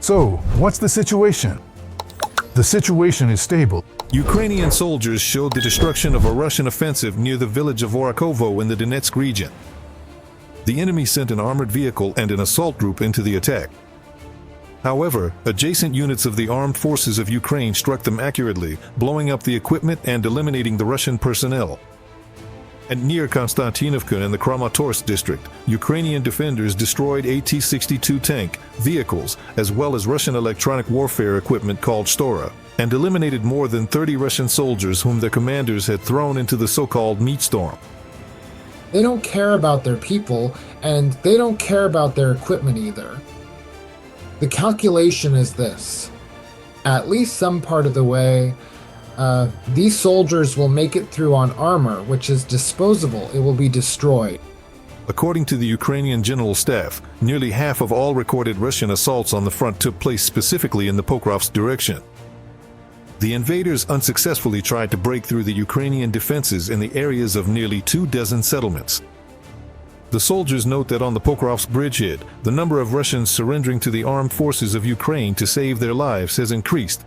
So, what's the situation? The situation is stable. Ukrainian soldiers showed the destruction of a Russian offensive near the village of Orakovo in the Donetsk region. The enemy sent an armored vehicle and an assault group into the attack. However, adjacent units of the armed forces of Ukraine struck them accurately, blowing up the equipment and eliminating the Russian personnel. And near Kostiantynivka in the Kramatorsk district, Ukrainian defenders destroyed AT-62 tank vehicles as well as Russian electronic warfare equipment called Stora, and eliminated more than 30 Russian soldiers whom their commanders had thrown into the so-called meat storm. They don't care about their people, and they don't care about their equipment either. The calculation is this. At least some part of the way, these soldiers will make it through on armor, which is disposable. It will be destroyed. According to the Ukrainian General Staff, nearly half of all recorded Russian assaults on the front took place specifically in the Pokrovsk direction. The invaders unsuccessfully tried to break through the Ukrainian defenses in the areas of nearly 24 settlements. The soldiers note that on the Pokrovsk bridgehead, the number of Russians surrendering to the armed forces of Ukraine to save their lives has increased.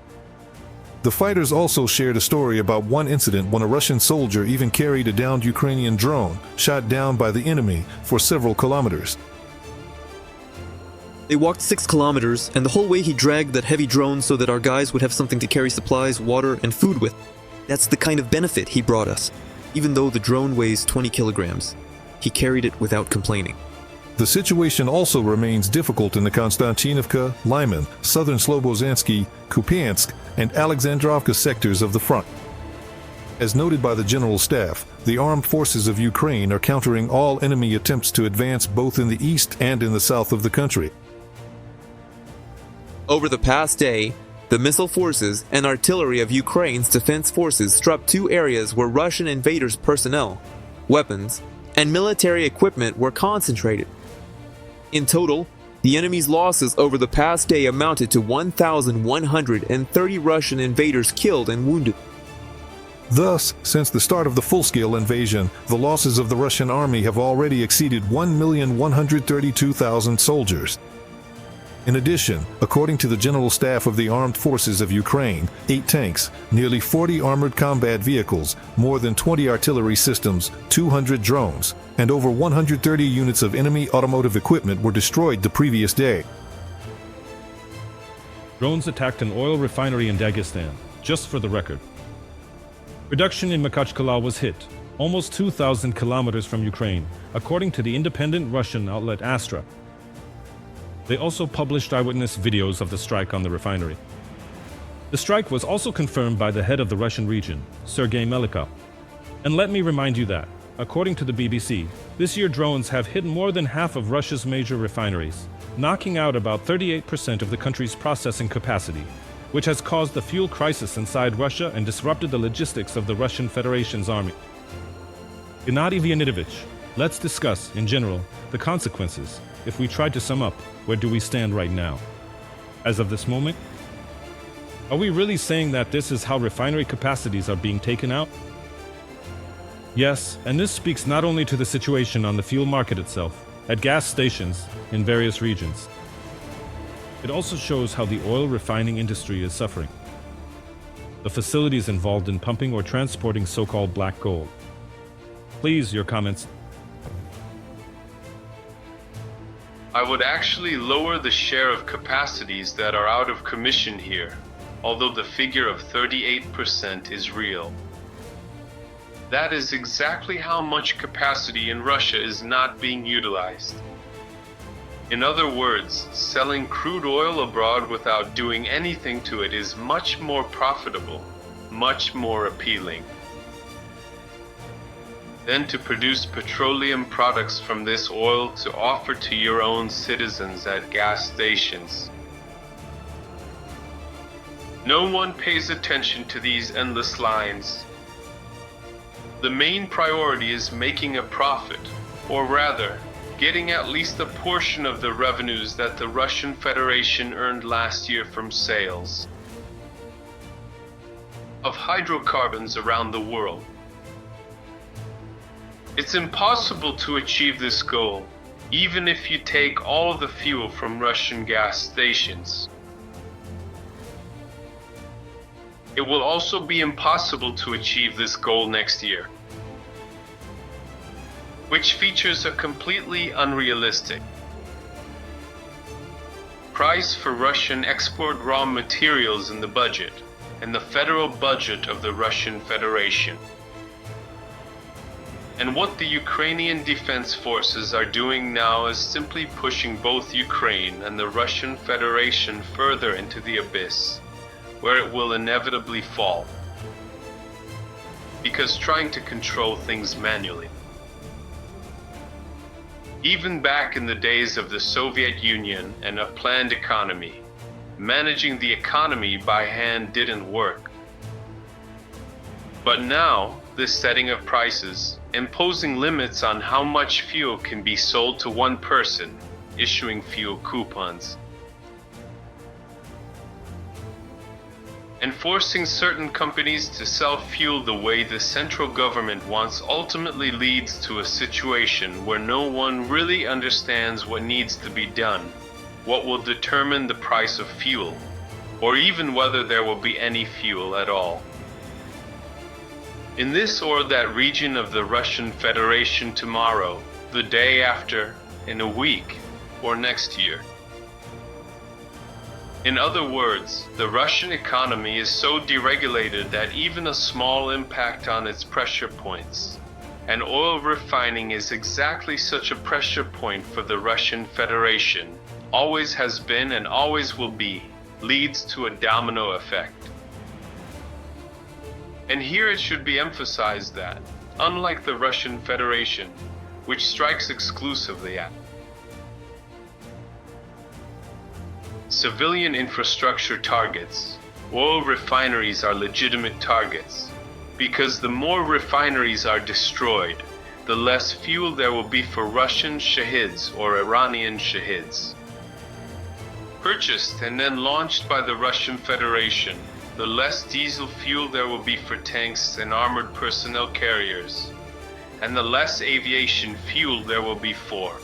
The fighters also shared a story about one incident when a Russian soldier even carried a downed Ukrainian drone, shot down by the enemy, for several kilometers. They walked 6 kilometers, and the whole way he dragged that heavy drone so that our guys would have something to carry supplies, water, and food with. That's the kind of benefit he brought us. Even though the drone weighs 20 kilograms, he carried it without complaining. The situation also remains difficult in the Kostiantynivka, Lyman, southern Slobozansky, Kupiansk, and Alexandrovka sectors of the front. As noted by the General Staff, the armed forces of Ukraine are countering all enemy attempts to advance both in the east and in the south of the country. Over the past day, the missile forces and artillery of Ukraine's defense forces struck 2 areas where Russian invaders' personnel, weapons, and military equipment were concentrated. In total, the enemy's losses over the past day amounted to 1,130 Russian invaders killed and wounded. Thus, since the start of the full-scale invasion, the losses of the Russian army have already exceeded 1,132,000 soldiers. In addition, according to the General Staff of the Armed Forces of Ukraine, 8 tanks, nearly 40 armored combat vehicles, more than 20 artillery systems, 200 drones, and over 130 units of enemy automotive equipment were destroyed the previous day. Drones attacked an oil refinery in Dagestan, just for the record. Production in Makhachkala was hit, almost 2,000 kilometers from Ukraine, according to the independent Russian outlet Astra. They also published eyewitness videos of the strike on the refinery. The strike was also confirmed by the head of the Russian region, Sergei Melikov. And let me remind you that, according to the BBC, this year drones have hit more than half of Russia's major refineries, knocking out about 38% of the country's processing capacity, which has caused the fuel crisis inside Russia and disrupted the logistics of the Russian Federation's army. Gennady Leonidovich, let's discuss, in general, the consequences. If we try to sum up, where do we stand right now? As of this moment? Are we really saying that this is how refinery capacities are being taken out? Yes, and this speaks not only to the situation on the fuel market itself, at gas stations in various regions. It also shows how the oil refining industry is suffering. The facilities involved in pumping or transporting so-called black gold. Please, your comments. I would actually lower the share of capacities that are out of commission here, although the figure of 38% is real. That is exactly how much capacity in Russia is not being utilized. In other words, selling crude oil abroad without doing anything to it is much more profitable, much more appealing. Then to produce petroleum products from this oil to offer to your own citizens at gas stations. No one pays attention to these endless lines. The main priority is making a profit, or rather, getting at least a portion of the revenues that the Russian Federation earned last year from sales of hydrocarbons around the world. It's impossible to achieve this goal, even if you take all of the fuel from Russian gas stations. It will also be impossible to achieve this goal next year, which features are completely unrealistic. Price for Russian export raw materials in the budget and the federal budget of the Russian Federation. And what the Ukrainian defense forces are doing now is simply pushing both Ukraine and the Russian Federation further into the abyss, where it will inevitably fall. Because trying to control things manually. Even back in the days of the Soviet Union and a planned economy, managing the economy by hand didn't work. But now, this setting of prices, imposing limits on how much fuel can be sold to one person, issuing fuel coupons, and forcing certain companies to sell fuel the way the central government wants ultimately leads to a situation where no one really understands what needs to be done, what will determine the price of fuel, or even whether there will be any fuel at all. In this or that region of the Russian Federation tomorrow, the day after, in a week, or next year. In other words, the Russian economy is so deregulated that even a small impact on its pressure points, and oil refining is exactly such a pressure point for the Russian Federation, always has been and always will be, leads to a domino effect. And here it should be emphasized that, unlike the Russian Federation, which strikes exclusively at civilian infrastructure targets, oil refineries are legitimate targets, because the more refineries are destroyed, the less fuel there will be for Russian shahids or Iranian shahids. Purchased and then launched by the Russian Federation, the less diesel fuel there will be for tanks and armored personnel carriers, and the less aviation fuel there will be for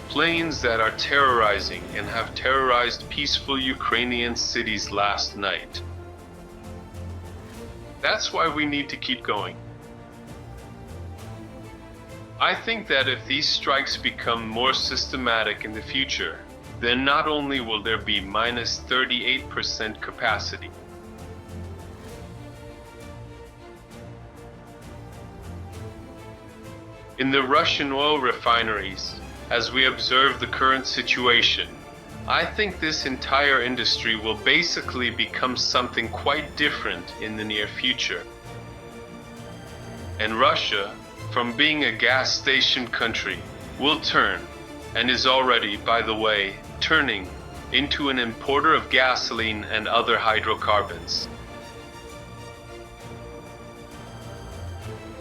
planes that are terrorizing and have terrorized peaceful Ukrainian cities last night. That's why we need to keep going. I think that if these strikes become more systematic in the future, then not only will there be minus 38% capacity, in the Russian oil refineries, as we observe the current situation, I think this entire industry will basically become something quite different in the near future. And Russia, from being a gas station country, will turn, and is already, by the way, turning into an importer of gasoline and other hydrocarbons.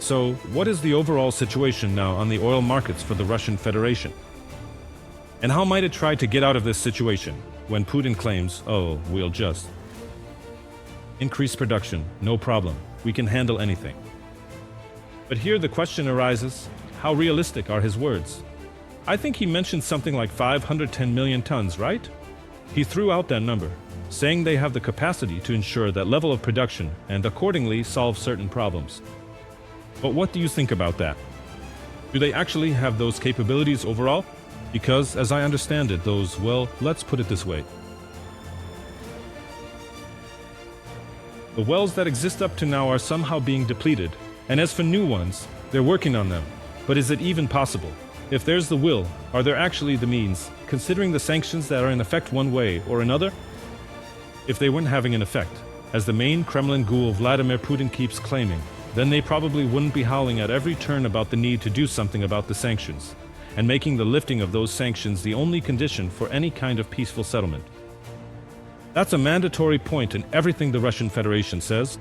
So, what is the overall situation now on the oil markets for the Russian Federation? And how might it try to get out of this situation when Putin claims, oh, we'll just increase production, no problem, we can handle anything? But here the question arises, how realistic are his words? I think he mentioned something like 510 million tons, right? He threw out that number, saying they have the capacity to ensure that level of production and accordingly solve certain problems. But what do you think about that? Do they actually have those capabilities overall? Because, as I understand it, those, well, let's put it this way. The wells that exist up to now are somehow being depleted, and as for new ones, they're working on them. But is it even possible? If there's the will, are there actually the means, considering the sanctions that are in effect one way or another? If they weren't having an effect, as the main Kremlin ghoul Vladimir Putin keeps claiming, then they probably wouldn't be howling at every turn about the need to do something about the sanctions, and making the lifting of those sanctions the only condition for any kind of peaceful settlement. That's a mandatory point in everything the Russian Federation says.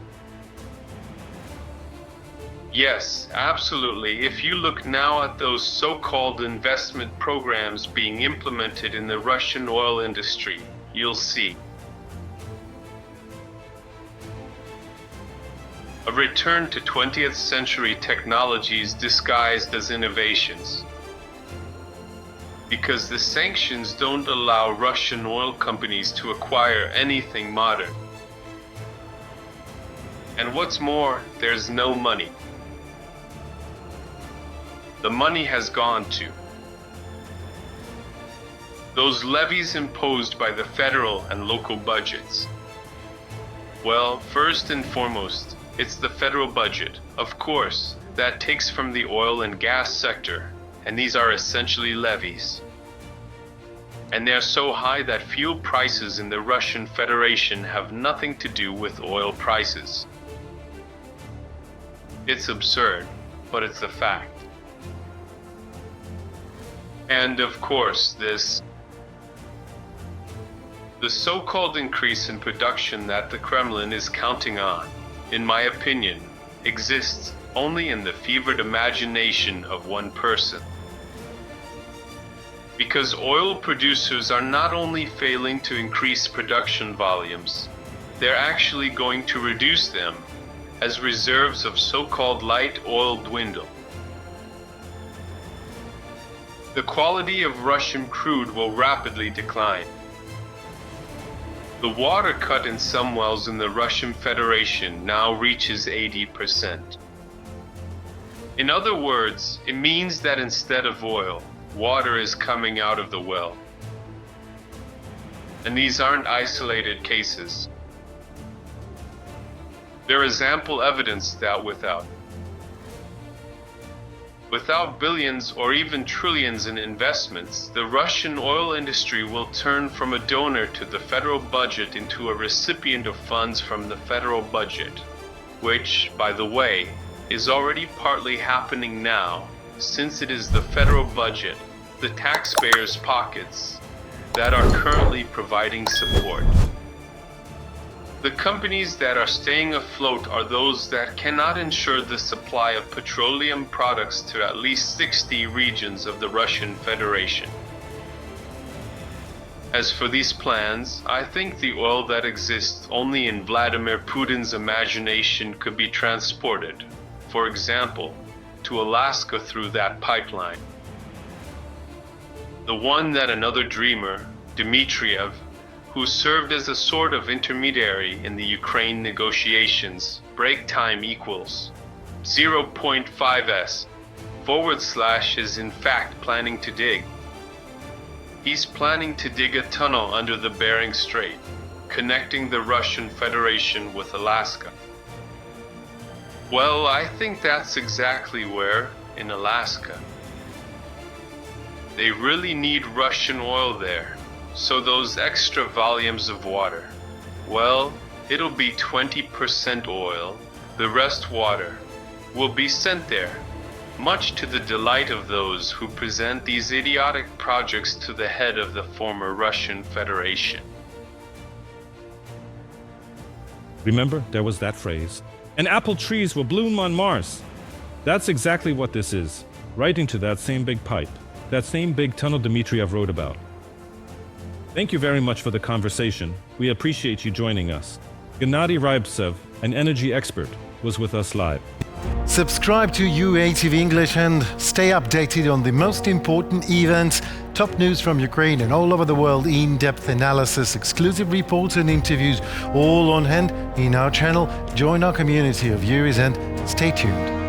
Yes, absolutely. If you look now at those so-called investment programs being implemented in the Russian oil industry, you'll see a return to 20th century technologies disguised as innovations. because the sanctions don't allow Russian oil companies to acquire anything modern. And what's more, there's no money. The money has gone to those levies imposed by the federal and local budgets. Well, first and foremost, it's the federal budget, of course, that takes from the oil and gas sector, and these are essentially levies. And they're so high that fuel prices in the Russian Federation have nothing to do with oil prices. It's absurd, but it's a fact. And of course, the so-called increase in production that the Kremlin is counting on, in my opinion, exists only in the fevered imagination of one person. Because oil producers are not only failing to increase production volumes, they're actually going to reduce them as reserves of so-called light oil dwindle. The quality of Russian crude will rapidly decline. The water cut in some wells in the Russian Federation now reaches 80%. In other words, it means that instead of oil, water is coming out of the well. And these aren't isolated cases. There is ample evidence that without billions or even trillions in investments, the Russian oil industry will turn from a donor to the federal budget into a recipient of funds from the federal budget, which, by the way, is already partly happening now, since it is the federal budget, the taxpayers' pockets, that are currently providing support. The companies that are staying afloat are those that cannot ensure the supply of petroleum products to at least 60 regions of the Russian Federation. As for these plans, I think the oil that exists only in Vladimir Putin's imagination could be transported, for example, to Alaska through that pipeline. The one that another dreamer, Dmitriev, who served as a sort of intermediary in the Ukraine negotiations, break time equals 0.5s / is in fact planning to dig. He's planning to dig a tunnel under the Bering Strait, connecting the Russian Federation with Alaska. Well, I think that's exactly where, in Alaska. They really need Russian oil there. So those extra volumes of water, well, it'll be 20% oil, the rest water, will be sent there, much to the delight of those who present these idiotic projects to the head of the former Russian Federation. Remember, there was that phrase, "And apple trees will bloom on Mars." That's exactly what this is, right into that same big pipe, that same big tunnel Dmitriev wrote about. Thank you very much for the conversation. We appreciate you joining us. Gennady Rybtsev, an energy expert, was with us live. Subscribe to UATV English and stay updated on the most important events, top news from Ukraine and all over the world, in-depth analysis, exclusive reports and interviews, all on hand in our channel. Join our community of viewers and stay tuned.